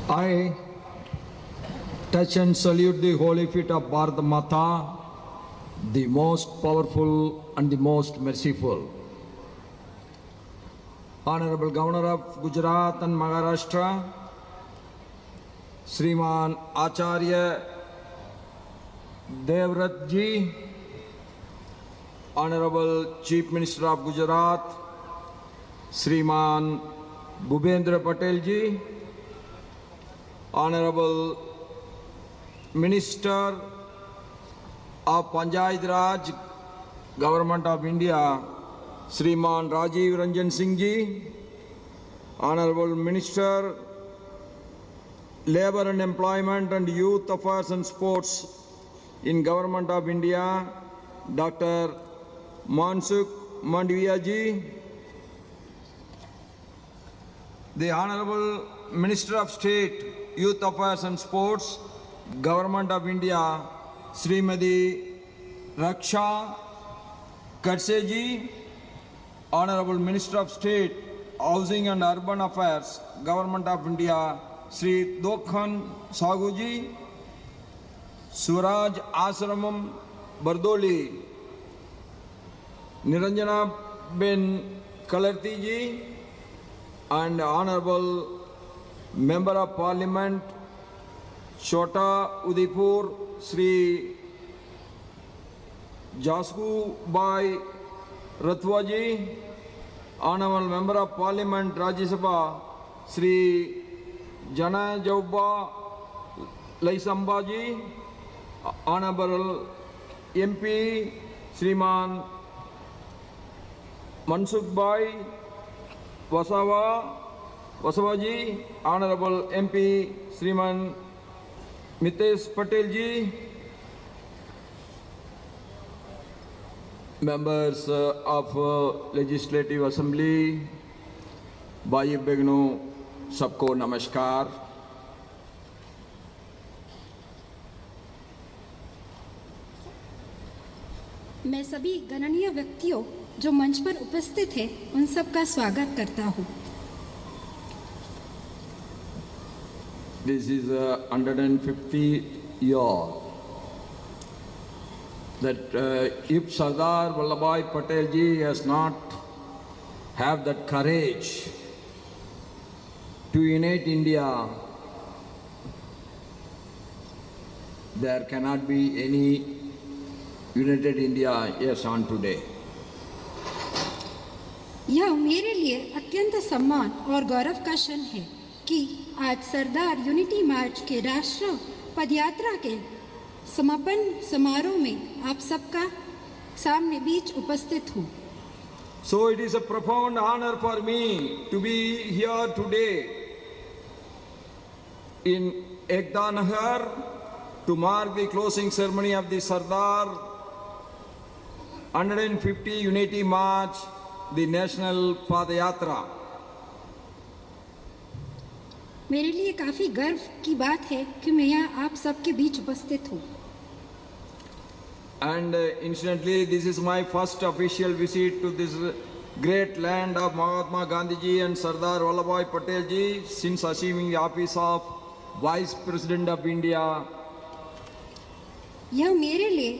I touch and salute the holy feet of Bharat Mata, the most powerful and the most merciful. Honorable Governor of Gujarat and Maharashtra, Sriman Acharya Devrat Ji, Honorable Chief Minister of Gujarat, Sriman Bhupendra Patel Ji, Honorable Minister of Panchayat Raj, Government of India, Sriman Rajiv Ranjan Singh Ji, Honorable Minister, Labour and Employment and Youth Affairs and Sports in Government of India, Dr. Mansukh Mandviya Ji, the Honorable Minister of State, Youth Affairs and Sports, Government of India, Srimati Raksha Khadse Ji, Honorable Minister of State, Housing and Urban Affairs, Government of India, Sri Dokhan Sagu Ji, Suraj Ashramam Bardoli, Niranjana Ben Kalarti Ji, and Honorable Member of Parliament, Chota Udaipur, Sri Jasku Bhai Rathwa Ji, Honorable Member of Parliament, Rajya Sabha, Sri Jana Jauba Laisamba Ji, Honorable MP, Sriman Mansukh Bhai Wasawa Ji, Honorable MP Sriman Mitesh Patel Ji, members of Legislative Assembly, Bhai Begno, सबको नमस्कार। मैं सभी गणनीय व्यक्तियों जो मंच पर उपस्थित हैं उन सब का स्वागत करता हूं। This is 150 year that if Sardar Vallabhbhai Patel ji has not have that courage to unite India, there cannot be any united India yes on today. यह मेरे लिए अत्यंत सम्मान और गौरव का क्षण है कि आज सरदार यूनिटी मार्च के राष्ट्र पदयात्रा के समापन समारोह में आप सबका सामने बीच उपस्थित हूँ। So it is a profound honor for me to be here today in Ekta Nagar to mark the closing ceremony of the Sardar 150 Unity March, the National Padayatra. मेरे लिए काफी गर्व की बात है कि मैं यहाँ आप सबके बीच उपस्थित हूँ। And incidentally, this is my first official visit to this great land of Mahatma Gandhi ji and Sardar Vallabhbhai Patel ji since assuming the office of Vice President of India. यह मेरे लिए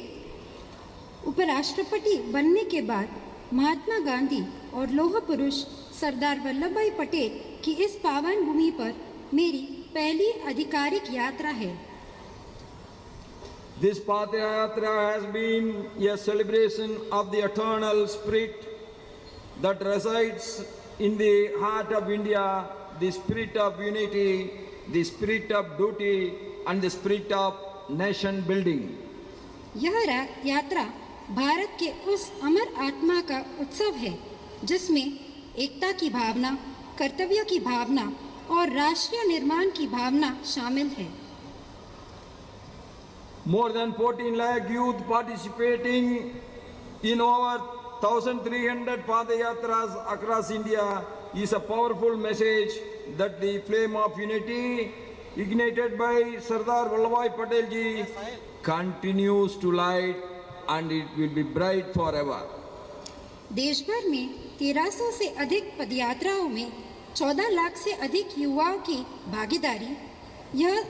उपराष्ट्रपति बनने के बाद महात्मा गांधी और लौह पुरुष सरदार वल्लभ भाई पटेल की इस पावन भूमि पर मेरी पहली आधिकारिक यात्रा है। This Padayatra has been a celebration of the eternal spirit that resides in the heart of India, the spirit of unity, the spirit of duty and the spirit of nation building. यह यात्रा भारत के उस अमर आत्मा का उत्सव है जिसमें एकता की भावना, कर्तव्य की भावना और राष्ट्रीय निर्माण की भावना शामिल है। More than 14 lakh youth participating in over 1,300 Padayatras across India is a powerful message that the flame of unity ignited by Sardar Vallabhbhai Patel ji continues to light and it will be bright forever. देश भर में 1300 से अधिक पदयात्राओं में 14 लाख से अधिक युवाओं की भागीदारी यह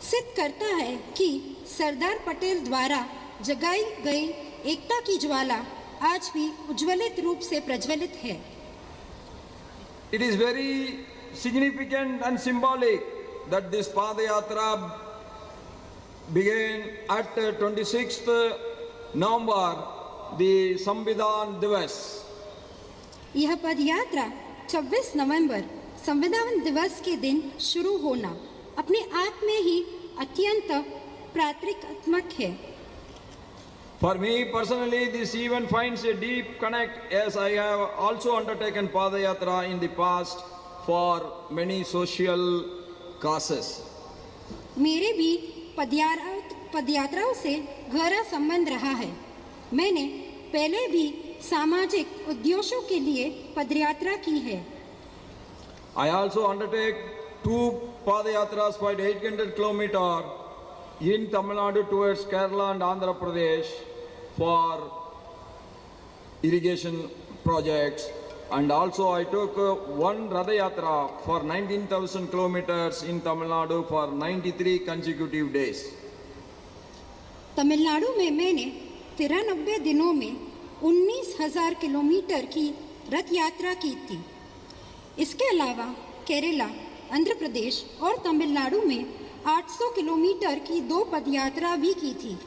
सिद्ध करता है कि सरदार पटेल द्वारा जगाई गई एकता की ज्वाला आज भी उज्ज्वलित रूप से प्रज्वलित है। It is very significant and symbolic that this Padayatra began at 26th November, the Samvidhan Divas. यह पदयात्रा 26 नवंबर संविधान दिवस के दिन शुरू होना अपने आप में ही अत्यंत प्रतीकात्मक है। For me personally, this event finds a deep connect as I have also undertaken Padayatra in the past for many social causes. मेरे भी पदयात्राओं से गहरा संबंध रहा है। मैंने पहले भी सामाजिक उद्देश्यों के लिए पदयात्रा की है। I also undertake 2 Padayatras for 800 km in Tamil Nadu towards Kerala and Andhra Pradesh for irrigation projects, and also I took one Ratha Yatra for 19,000 kilometers in Tamil Nadu for 93 consecutive days. Tamil Nadu में मैंने 93 दिनों में 19,000 kilometre की रथ यात्रा की थी। इसके अलावा केरला, आंध्र प्रदेश और तमिलनाडु में 800 किलोमीटर की 2 पदयात्रा भी की थी।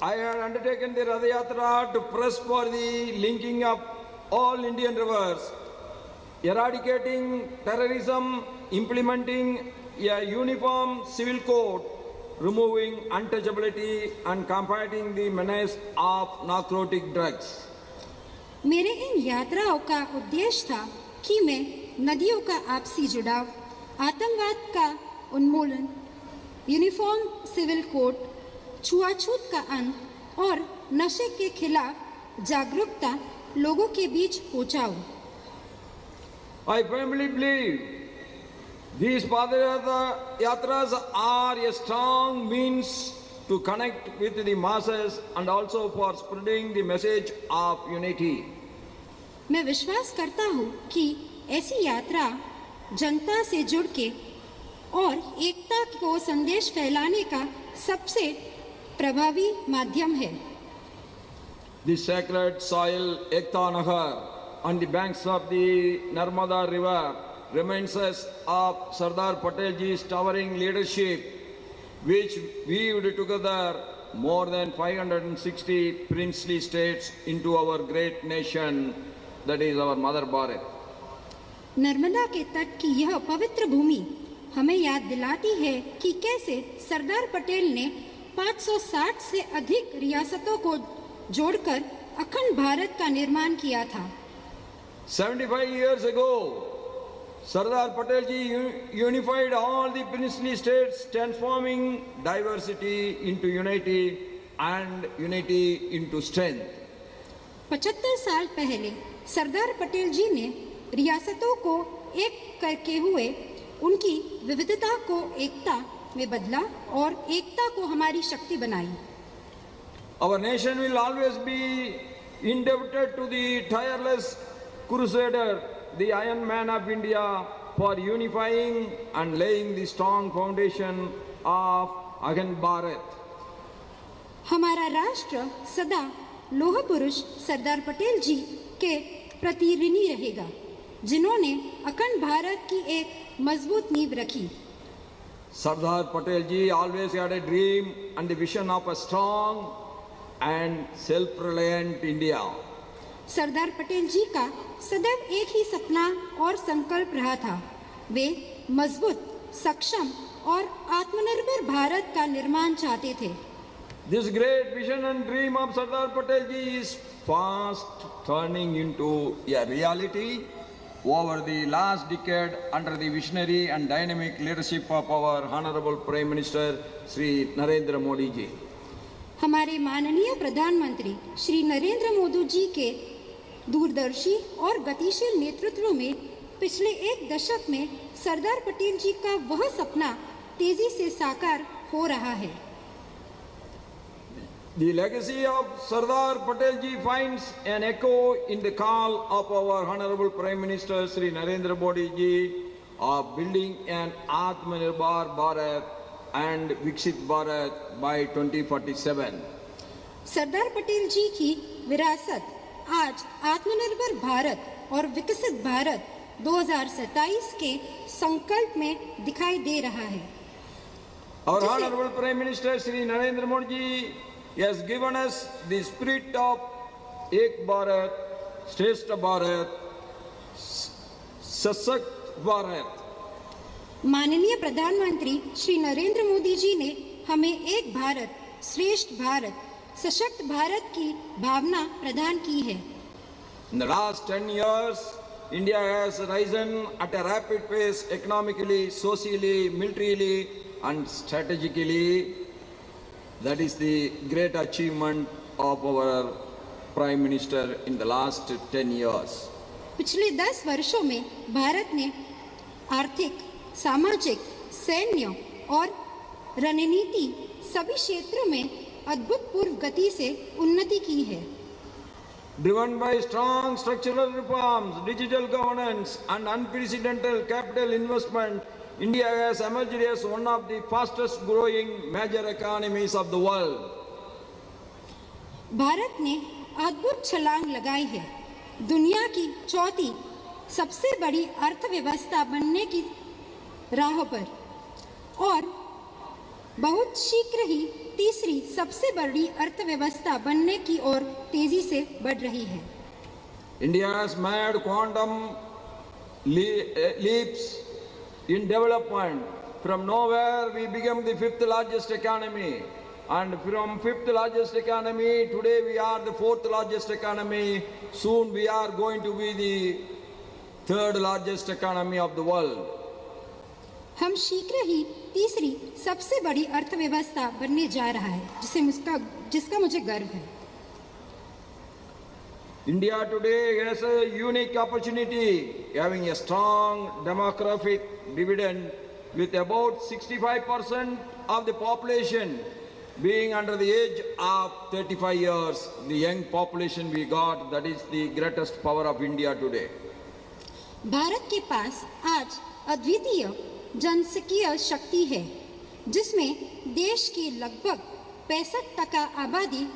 I had undertaken the Ratha Yatra to press for the linking of all Indian rivers, eradicating terrorism, implementing a uniform civil code, removing untouchability and combating the menace of narcotic drugs. मेरे इन यात्राओं का उद्देश्य था कि मैं नदियों का आपसी जुड़ाव, आतंकवाद का उन्मूलन, यूनिफॉर्म सिविल कोड, छुआछूत का अंत और नशे के खिलाफ जागरूकता लोगों के बीच पहुंचाऊं। I firmly believe these Padayatras are a strong means to connect with the masses and also for spreading the message of unity. मैं विश्वास करता हूँ कि ऐसी यात्रा जनता से जुड़ के और एकता को संदेश फैलाने का सबसे प्रभावी माध्यम है। The sacred soil Ekta Nagar on the banks of the Narmada River reminds us of Sardar Patelji's towering leadership, which weaved together more than 560 princely states into our great nation, that is our Mother Bharat. Narmada के तट की यह पवित्र भूमि हमें याद दिलाती है कि कैसे सरदार पटेल ने 560 से अधिक रियासतों को जोड़कर अखंड भारत का निर्माण किया था। 75 years ago, Sardar Patelji unified all the princely states, transforming diversity into unity and unity into strength. 75 साल पहले सरदार पटेल जी ने रियासतों को एक करके हुए उनकी विविधता को एकता में बदला और एकता को हमारी शक्ति बनाई। Our nation will always be indebted to the tireless crusader, the Iron Man of India, for unifying and laying the strong foundation of Akhand Bharat. हमारा राष्ट्र सदा लोह पुरुष सरदार पटेल जी के प्रति ऋणी रहेगा, जिन्होंने अखंड भारत की एक मजबूत नींव रखी। Sardar Patelji always had a dream and a vision of a strong and self-reliant India. Sardar Patel जी का सदैव एक ही सपना और संकल्प रहा था। वे मजबूत, सक्षम और आत्मनिर्भर भारत का निर्माण चाहते थे। This great vision and dream of Sardar Patelji is fast turning into a reality over the last decade under the visionary and dynamic leadership of our Honorable Prime Minister Shri Narendra Modi ji. हमारे माननीय प्रधानमंत्री श्री नरेंद्र मोदी जी के दूरदर्शी और गतिशील नेतृत्व में पिछले एक दशक में सरदार पटेल जी का वह सपना तेजी से साकार हो रहा है। The legacy of Sardar Patel ji finds an echo in the call of our Honorable Prime Minister Sri Narendra Modi ji of building an Atmanirbhar Bharat and Viksit Bharat by 2047. Sardar Patel जी की विरासत आज आत्मनिर्भर भारत और विकसित भारत 2027 के संकल्प में दिखाई दे रहा है। Our Honorable Prime Minister Sri Narendra Modi ji has given us the spirit of Ek Bharat, Shrestha Bharat, Sashakt Bharat. माननीय प्रधानमंत्री श्री नरेंद्र मोदी जी ने हमें एक भारत, श्रेष्ठ भारत, सशक्त भारत की भावना प्रदान की है। In the last 10 years, India has risen at a rapid pace economically, socially, militarily and strategically. That is the great achievement of our Prime Minister in the last 10 years. पिछले 10 वर्षों में भारत ने आर्थिक, सामाजिक, सैन्य और रणनीति सभी क्षेत्रों में अभूतपूर्व गति से उन्नति की है। Driven by strong structural reforms, digital governance and unprecedented capital investment, India has emerged as one of the fastest growing major economies of the world. Bharat ने अद्भुत छलांग लगाई है। दुनिया की चौथी सबसे बड़ी अर्थव्यवस्था बनने की राह पर और बहुत शीघ्र ही तीसरी सबसे बड़ी अर्थव्यवस्था बनने की ओर तेजी से बढ़ रही है। India has made quantum leaps in development. From nowhere we became the 5th largest economy, and from 5th largest economy today we are the 4th largest economy. Soon we are going to be the 3rd largest economy of the world. हम शीघ्र ही तीसरी सबसे बड़ी अर्थव्यवस्था बनने जा रहा है, जिसका मुझे गर्व है। India today has a unique opportunity, having a strong demographic dividend with about 65% of the population being under the age of 35 years. The young population we got, that is the greatest power of India today. Bharat के पास आज अद्वितीय जनसंख्यीय शक्ति है, जिसमें देश की लगभग 65% आबादी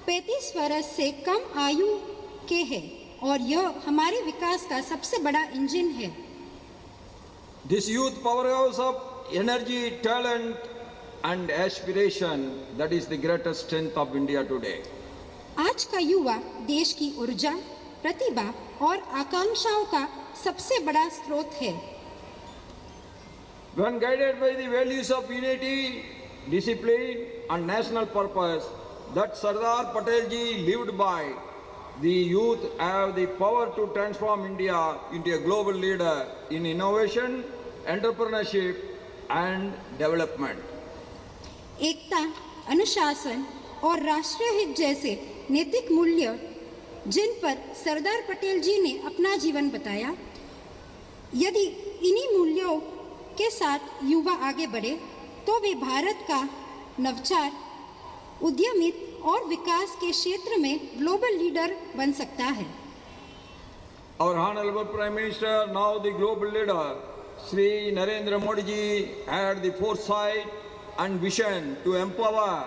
35 वर्ष से कम आयु के है और यह हमारे विकास का सबसे बड़ा इंजन है। This youth powerhouse of energy, talent and aspiration, that is the greatest strength of India today. आज का युवा देश की ऊर्जा, प्रतिभा और आकांक्षाओं का सबसे बड़ा स्रोत है। When guided by the values of unity, discipline and national purpose that Sardar Patel ji lived by, the youth have the power to transform India into a global leader in innovation, entrepreneurship and development. एकता, अनुशासन और राष्ट्रीय हित जैसे नैतिक मूल्य जिन पर सरदार पटेल जी ने अपना जीवन बताया, यदि इन्हीं मूल्यों के साथ युवा आगे बढ़े तो वे भारत का नवाचार, उद्यमित और विकास के क्षेत्र में ग्लोबल लीडर बन सकता है। Our Honorable Prime Minister, now the global leader, Sri Narendra Modi ji had the foresight and vision to empower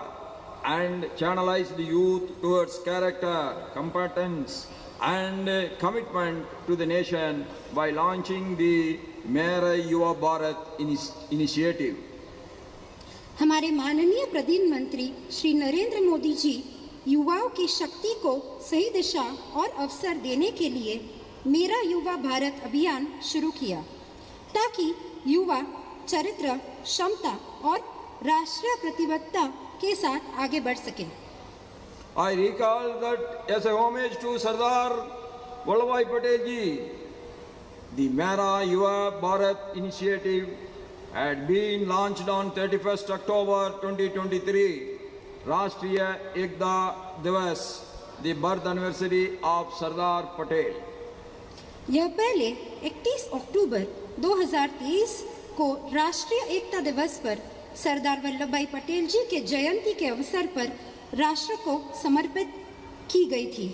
and channelize the youth towards character, competence and commitment to the nation by launching the मेरा युवा Bharat initiative. हमारे माननीय प्रधानमंत्री श्री नरेंद्र मोदी जी युवाओं की शक्ति को सही दिशा और अवसर देने के लिए मेरा युवा भारत अभियान शुरू किया, ताकि युवा चरित्र, क्षमता और राष्ट्रीय प्रतिबद्धता के साथ आगे बढ़ सके। I recall that as a homage to Sardar Vallabhbhai Patel ji, the Mera Yuva Bharat initiative had been launched on 31st October 2023, Rashtriya Ekta Divas, the birth anniversary of Sardar Patel. यह पहले 31 अक्टूबर 2023 को राष्ट्रीय एकता दिवस पर सरदार वल्लभ भाई पटेल जी के जयंती के अवसर पर राष्ट्र को समर्पित की गई थी।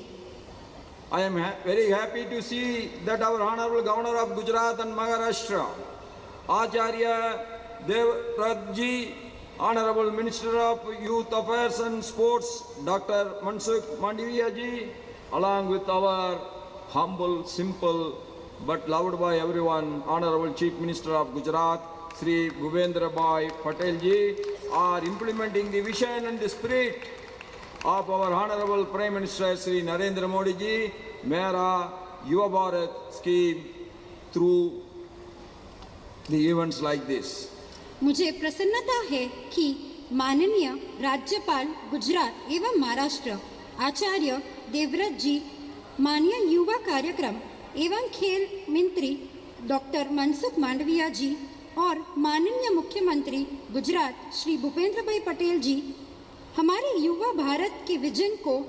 I am very happy to see that our Honorable Governor of Gujarat and Maharashtra, Acharya Devrat Ji, Honorable Minister of Youth Affairs and Sports, Dr. Mansukh Mandaviya Ji, along with our humble, simple, but loved by everyone, Honorable Chief Minister of Gujarat, Sri Bhupendra Bhai Patel Ji, are implementing the vision and the spirit of our Honorable Prime Minister Sri Narendra Modi Ji, Mera Yuva Bharat scheme through the events like this. मुझे प्रसन्नता है कि माननीय राज्यपाल गुजरात एवं महाराष्ट्र आचार्य देवव्रत जी, माननीय युवा कार्यक्रम एवं खेल मंत्री डॉक्टर मनसुख मांडविया जी और माननीय मुख्यमंत्री गुजरात श्री भूपेंद्र भाई पटेल जी हमारे युवा भारत के विजन को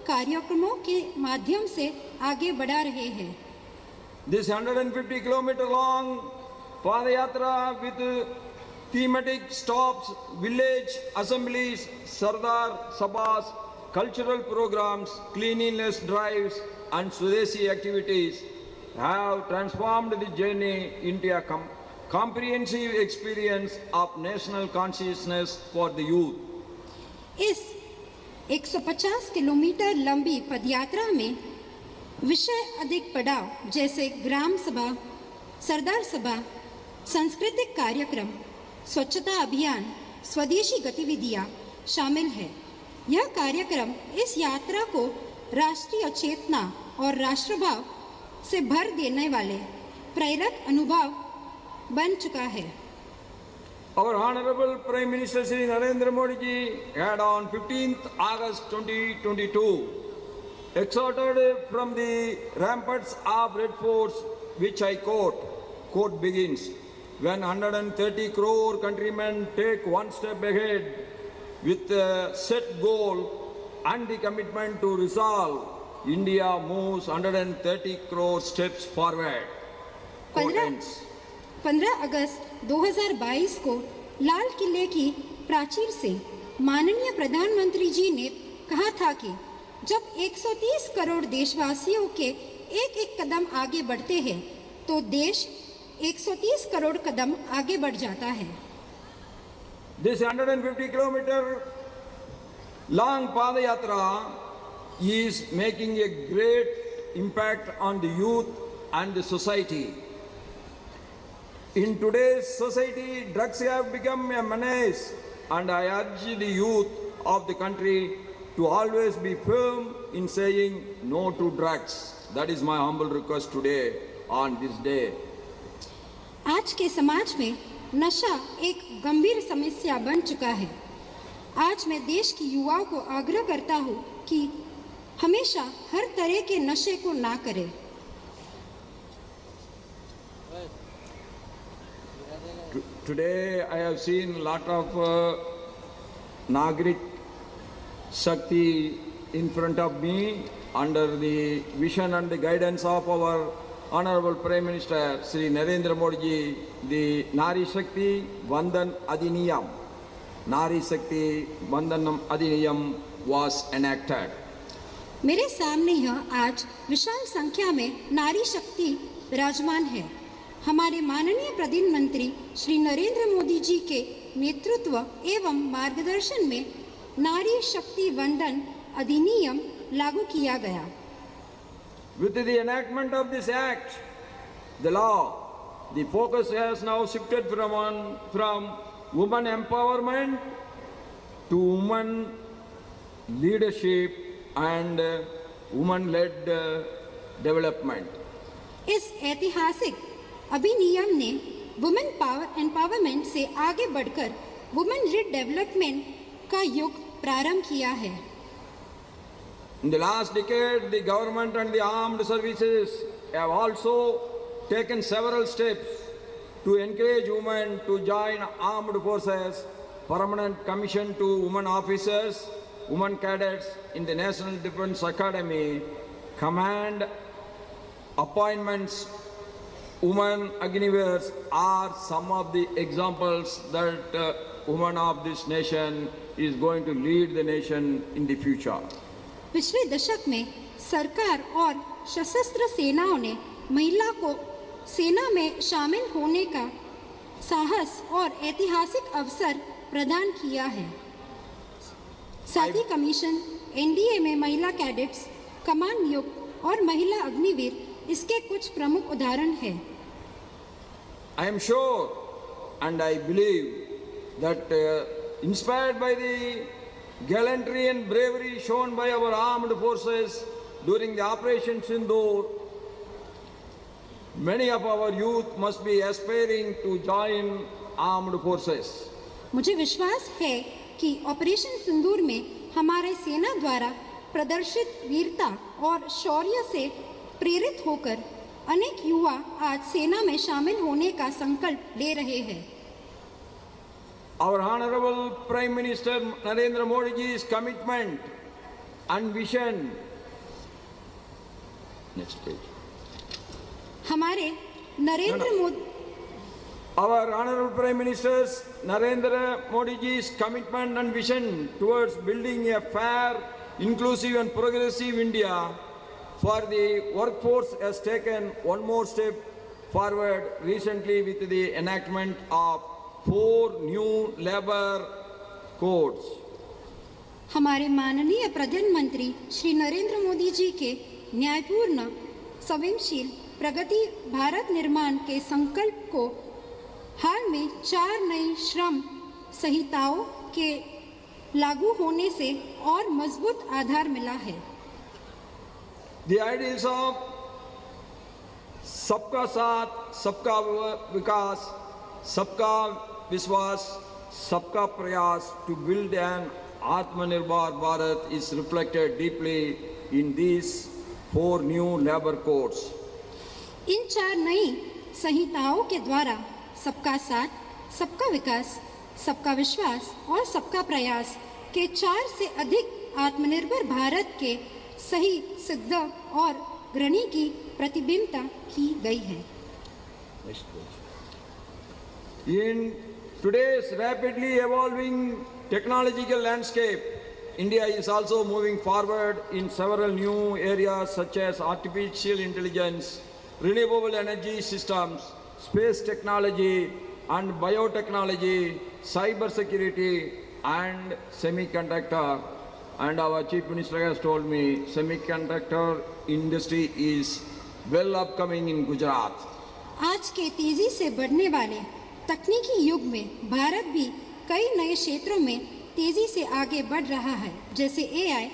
कार्यक्रमों के माध्यम से आगे बढ़ा रहे हैं। This 150 kilometer long Padayatra with thematic stops, village assemblies, Sardar Sabhas, cultural programs, cleanliness drives and Swadeshi activities have transformed the journey into a comprehensive experience of national consciousness for the youth. इस 150 kilometre लंबी पदयात्रा में विषय अधिक पड़ाव जैसे ग्राम सभा, सरदार सभा, सांस्कृतिक कार्यक्रम, स्वच्छता अभियान, स्वदेशी गतिविधियां शामिल है। यह कार्यक्रम इस यात्रा को राष्ट्रीय चेतना और राष्ट्रभाव से भर देने वाले प्रेरक अनुभव बन चुका है। Our Honorable Prime Minister Shri Narendra Modi Ji had on 15th August 2022 exhorted from the ramparts of Red Forts, which I quote begins, when 130 crore countrymen take one step ahead with a set goal and the commitment to resolve, India moves 130 crore steps forward. Quote ends. 15 अगस्त 2022 को लाल किले की प्राचीर से माननीय प्रधानमंत्री जी ने कहा था कि जब 130 करोड़ देशवासियों के एक एक कदम आगे बढ़ते हैं तो देश 130 करोड़ कदम आगे बढ़ जाता है। This 150 kilometer long Padayatra is making a great impact on the youth and the society. In today's society, drugs have become a menace, and I urge the youth of the country to always be firm in saying no to drugs. That is my humble request today on this day. आज के समाज में नशा एक गंभीर समस्या बन चुका है। आज मैं देश की युवाओं को आग्रह करता हूँ कि हमेशा हर तरह के नशे को ना करें। Today I have seen a lot of Nagrik Shakti in front of me under the vision and the guidance of our Honorable Prime Minister Sri Narendra Modi Ji. The Nari Shakti Vandan Adhiniyam, Nari Shakti Vandanam Adhiniyam was enacted. मेरे सामने यह आज विशाल संख्या में नारी शक्ति विराजमान है। हमारे माननीय प्रधानमंत्री श्री नरेंद्र मोदी जी के नेतृत्व एवं मार्गदर्शन में नारी शक्ति वंदन अधिनियम लागू किया गया। With the enactment of this act, the law, the focus has now shifted from women empowerment to women leadership and women-led development. इस ऐतिहासिक अधिनियम ने वुमेन पावर एम्पावरमेंट से आगे बढ़कर वुमेन लीड डेवलपमेंट का युग प्रारंभ किया है। In the last decade, the government and the armed services have also taken several steps to encourage women to join armed forces, permanent commission to women officers, women cadets in the National Defence Academy, command appointments, women Agniveers are some of the examples that women of this nation is going to lead the nation in the future. पिछले दशक में सरकार और सशस्त्र सेनाओं ने महिला को सेना में शामिल होने का साहस और ऐतिहासिक अवसर प्रदान किया है। साथ ही कमीशन एनडीए में महिला कैडेट्स, कमान नियुक्त और महिला अग्निवीर इसके कुछ प्रमुख उदाहरण हैं। I am sure and I believe that inspired by the gallantry and bravery shown by our armed forces during the Operation Sindoor, many of our youth must be aspiring to join armed forces. मुझे विश्वास है कि operation सिंदूर में हमारे सेना द्वारा प्रदर्शित वीरता और शौर्य से प्रेरित होकर अनेक युवा आज सेना में शामिल होने का संकल्प ले रहे हैं। Our Honorable Prime Minister Narendra Modi ji's commitment and vision. Next page. हमारे Narendra Modi Our Honorable Prime Minister Narendra Modi ji's commitment and vision towards building a fair, inclusive and progressive India for the workforce has taken one more step forward recently with the enactment of 4 new labor codes. हमारे माननीय प्रधानमंत्री श्री नरेंद्र मोदी जी के न्यायपूर्ण, संवेदनशील प्रगति भारत निर्माण के संकल्प को हाल में 4 नई श्रम संहिताओं के लागू होने से और मजबूत आधार मिला है। The ideals of सबका साथ, सबका विकास, सबका विश्वास, सबका प्रयास to build an Atmanirbhar Bharat is reflected deeply in these 4 new labor codes. इन 4 नई संहिताओं के द्वारा सबका साथ, सबका विकास, सबका विश्वास और सबका प्रयास के 4 से अधिक आत्मनिर्भर भारत के सही, सिद्ध और ग्रहणी की प्रतिबिंबता की गई है। In today's rapidly evolving technological landscape, India is also moving forward in several new areas such as artificial intelligence, renewable energy systems, space technology and biotechnology, cyber security and semiconductor. And our Chief Minister has told me semiconductor industry is well upcoming in Gujarat. आज के तेजी से बढ़ने वाले तकनीकी युग में भारत भी कई नए क्षेत्रों में तेजी से आगे बढ़ रहा है, जैसे एआई,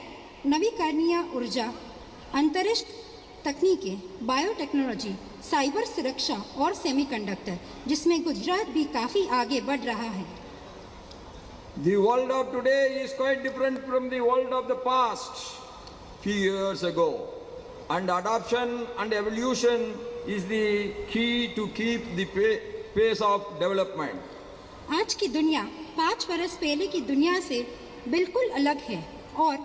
नवीकरणीय ऊर्जा, अंतरिक्ष तकनीकें, बायोटेक्नोलॉजी, साइबर सुरक्षा और सेमीकंडक्टर, जिसमें गुजरात भी काफी आगे बढ़ रहा है। The world of today is quite different from the world of the past few years ago, and adoption and evolution is the key to keep the pace of development. आज की दुनिया 5 वर्ष पहले की दुनिया से बिल्कुल अलग है और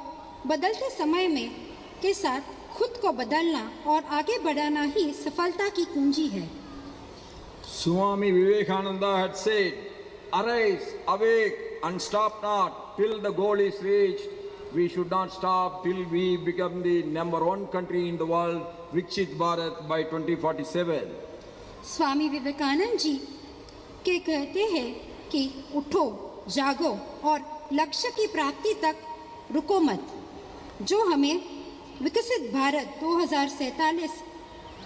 बदलते समय में के साथ खुद को बदलना और आगे बढ़ाना ही सफलता की कुंजी है। Swami Vivekananda had said, "Arise, awake, and stop not till the goal is reached. We should not stop till we become the #1 country in the world, Viksit Bharat by 2047." Swami Vivekananda ji के कहते हैं कि उठो, जागो और लक्ष्य की प्राप्ति तक रुको मत, जो हमें विकसित भारत 2047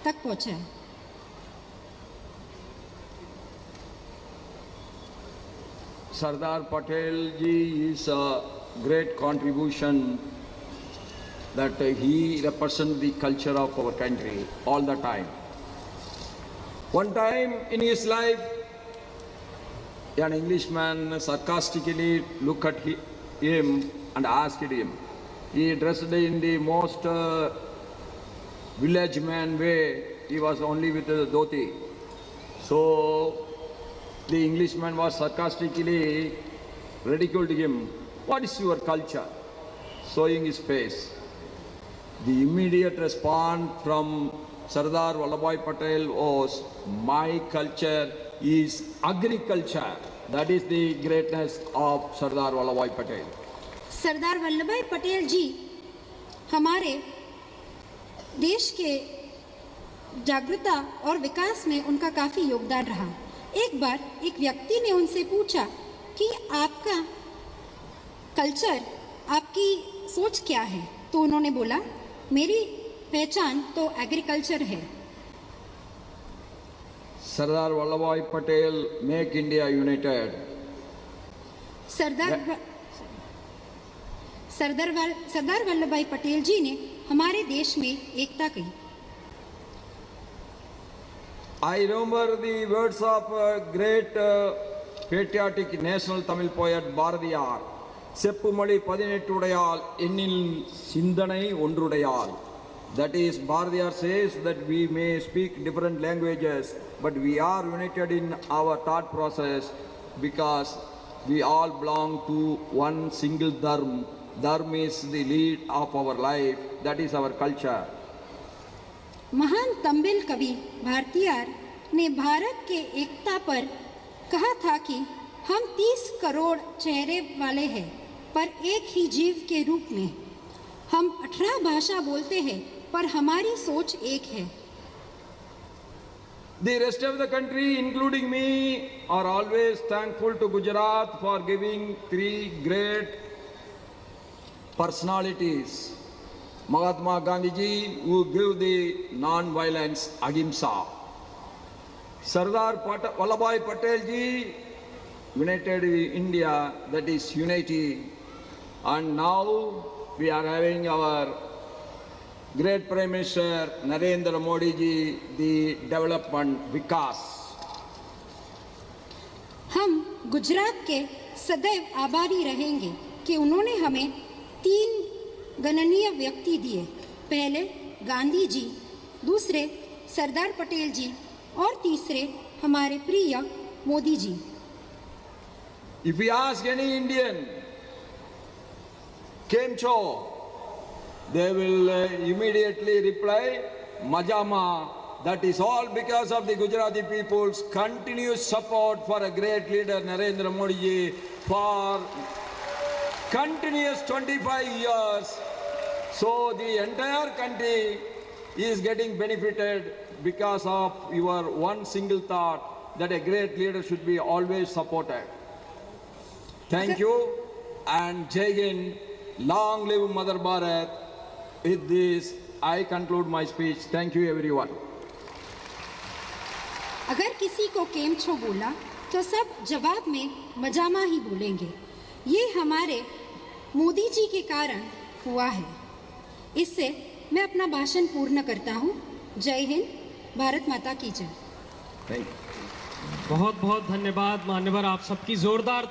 तक पहुंचाए। Sardar Patel ji is a great contribution that he represents the culture of our country all the time. One time in his life, an Englishman sarcastically looked at him and asked him. He dressed in the most village man way. He was only with a dhoti. So the Englishman was sarcastically ridiculed him. What is your culture? Showing his face. The immediate response from Sardar Vallabhbhai Patel was, my culture is agriculture. That is the greatness of Sardar Vallabhbhai Patel. Sardar Vallabh भाई पटेल जी हमारे देश के जागरूकता और विकास में उनका काफ़ी योगदान रहा। एक बार एक व्यक्ति ने उनसे पूछा कि आपका कल्चर, आपकी सोच क्या है? तो उन्होंने बोला, मेरी पहचान तो एग्रीकल्चर है। Sardar Vallabhbhai Patel make India united. Sardar Vallabh भाई पटेल जी ने हमारे देश में एकता की। I remember the words of great patriotic national Tamil poet Bharatiyar. செப்புமொழி 18 உடையால் எண்ணில் சிந்தனை ஒன்றுடையால். That is, Bharatiyar says that we may speak different languages, but we are united in our thought process because we all belong to one single dharma. Dharma is the lead of our life. That is our culture. महान तमिल कवि भारतीयार ने भारत के एकता पर कहा था कि हम 30 करोड़ चेहरे वाले हैं, पर एक ही जीव के रूप में। हम 18 भाषा बोलते हैं, पर हमारी सोच एक है। The rest of the country, including me, are always thankful to Gujarat for giving 3 great personalities. Mahatma Gandhi ji, who gave the non-violence ahimsa. Sardar Vallabhbhai Patel ji, united India, that is unity. And now we are having our great Prime Minister Narendra Modi ji, the development विकास। हम गुजरात के सदैव आभारी रहेंगे कि उन्होंने हमें 3 गणनीय व्यक्ति दिए। पहले गांधी जी, दूसरे सरदार पटेल जी और तीसरे हमारे प्रिय Modi ji. If we ask any Indian, Kem Cho, they will immediately reply, Majama. That is all because of the Gujarati people's continuous support for a great leader, Narendra Modi ji, for continuous 25 years. So the entire country is getting benefited because of your one single thought that a great leader should be always supported. Thank you and Jai Hind. Long live Mother Bharat. With this, I conclude my speech. Thank you everyone. अगर किसी को केम छो बोला तो सब जवाब में मजामा ही बोलेंगे। ये हमारे मोदी जी के कारण हुआ है। इससे मैं अपना भाषण पूर्ण करता हूँ। जय हिंद, भारत माता की जय। बहुत बहुत धन्यवाद मान्यवर, आप सबकी जोरदार